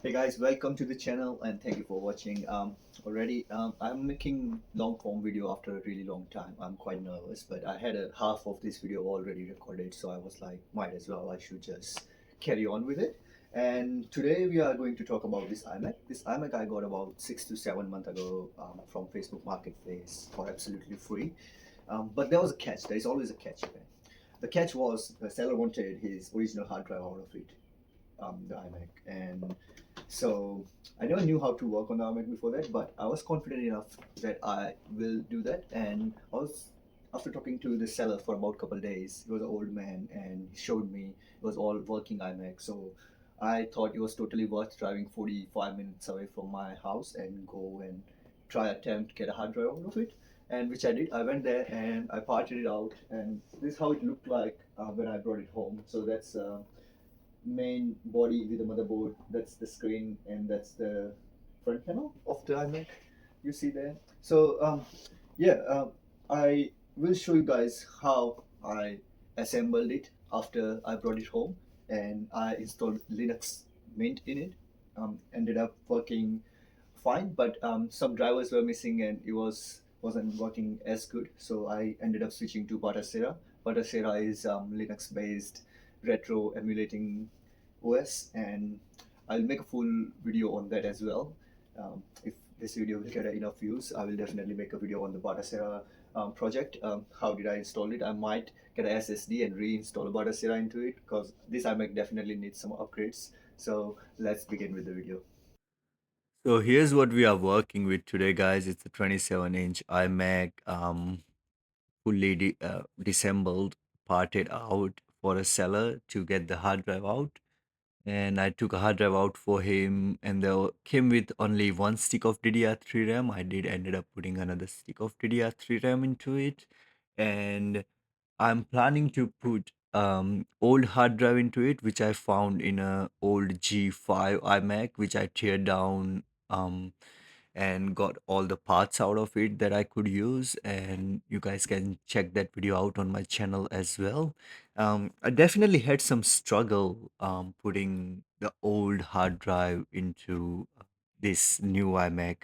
Hey guys, welcome to the channel and thank you for watching. I'm making long form video after a really long time. I'm quite nervous, but I had a half of this video already recorded, so I was like, might as well. I should just carry on with it. And today we are going to talk about this iMac. This iMac I got about 6 to 7 months ago from Facebook Marketplace for absolutely free. But there was a catch. There is always a catch. Okay? The catch was the seller wanted his original hard drive out of it, the iMac, and so I never knew how to work on the iMac before that, but I was confident enough that I will do that. And I was after talking to the seller for about a couple of days. He was an old man, and he showed me it was all working iMac. So I thought it was totally worth driving 45 minutes away from my house and go and try attempt to get a hard drive out of it. And which I did. I went there and I parted it out, and this is how it looked like when I brought it home. So that's main body with the motherboard. That's the screen, and that's the front panel of the iMac. You see there. So yeah, I will show you guys how I assembled it after I brought it home, and I installed Linux Mint in it. Ended up working fine, but some drivers were missing, and it wasn't working as good. So I ended up switching to Batacera. Batacera is Linux based retro emulating OS, and I'll make a full video on that as well. If this video will get enough views, I will definitely make a video on the Batacera project. How did I install it? I might get a SSD and reinstall Batacera into it because this iMac definitely needs some upgrades. So let's begin with the video. So here's what we are working with today, guys. It's a 27-inch iMac, fully disassembled, parted out for a seller to get the hard drive out. And I took a hard drive out for him, and they came with only one stick of DDR3 RAM. I did ended up putting another stick of DDR3 RAM into it, and I'm planning to put old hard drive into it, which I found in a old G5 iMac, which I teared down and got all the parts out of it that I could use. And you guys can check that video out on my channel as well. I definitely had some struggle putting the old hard drive into this new iMac.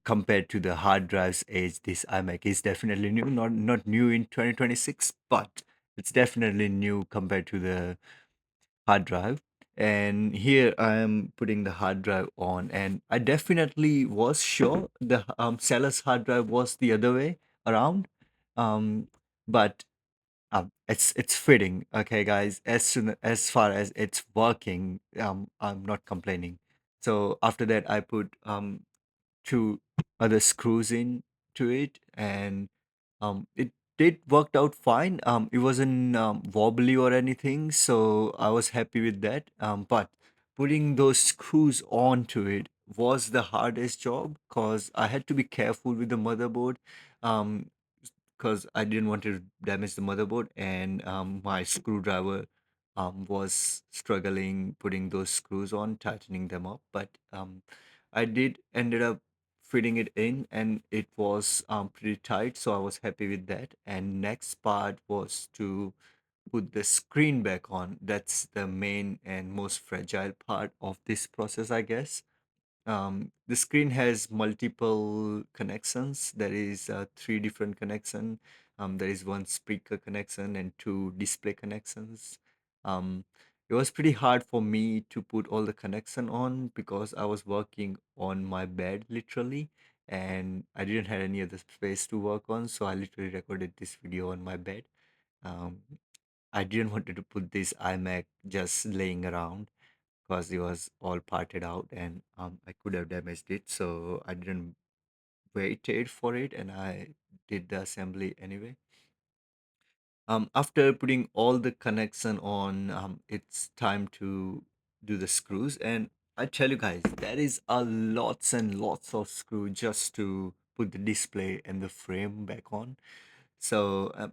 Compared to the hard drive's age, this iMac is definitely new. Not new in 2026, but it's definitely new compared to the hard drive. And here I am putting the hard drive on, and I definitely was sure the seller's hard drive was the other way around. um but it's fitting. Okay, guys, as far as it's working, I'm not complaining. So after that I put two other screws in to it, and it did worked out fine. It wasn't wobbly or anything, so I was happy with that. But putting those screws onto it was the hardest job because I had to be careful with the motherboard. Um, because I didn't want to damage the motherboard, and my screwdriver was struggling putting those screws on, tightening them up. But I did ended up fitting it in, and it was pretty tight, so I was happy with that. And next part was to put the screen back on. That's the main and most fragile part of this process, I guess. The screen has multiple connections. There is three different connection. There is one speaker connection and two display connections. Um, it was pretty hard for me to put all the connection on because I was working on my bed literally, and I didn't have any other space to work on, so I literally recorded this video on my bed. Um, I didn't wanted to put this iMac just laying around because it was all parted out, and I could have damaged it. So I didn't waited for it, and I did the assembly anyway. After putting all the connection on, it's time to do the screws. And I tell you guys, there is a lots and lots of screw just to put the display and the frame back on. So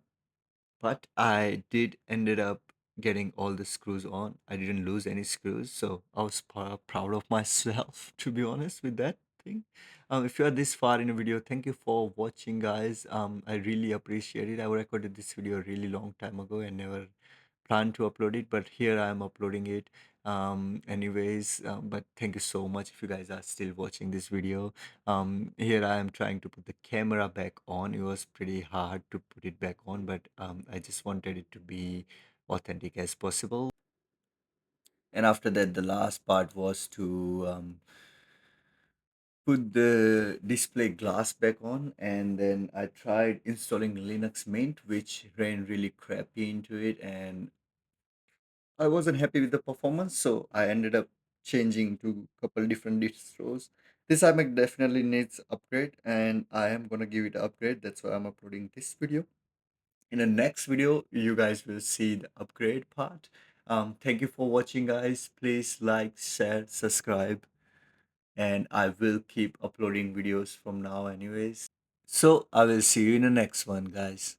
but I did ended up getting all the screws on. I didn't lose any screws, so I was proud of myself to be honest with that thing. If you are this far in a video, thank you for watching, guys. I really appreciate it. I recorded this video a really long time ago and never plan to upload it, but here I am uploading it. Anyways, but thank you so much if you guys are still watching this video. Here I am trying to put the camera back on. It was pretty hard to put it back on, but I just wanted it to be authentic as possible. And after that, the last part was to put the display glass back on, and then I tried installing Linux Mint, which ran really crappy into it, and I wasn't happy with the performance, so I ended up changing to a couple different distros. This iMac definitely needs upgrade, and I am gonna give it an upgrade. That's why I'm uploading this video. In the next video, you guys will see the upgrade part. Thank you for watching, guys. Please like, share, subscribe, and I will keep uploading videos from now anyways. So I will see you in the next one, guys.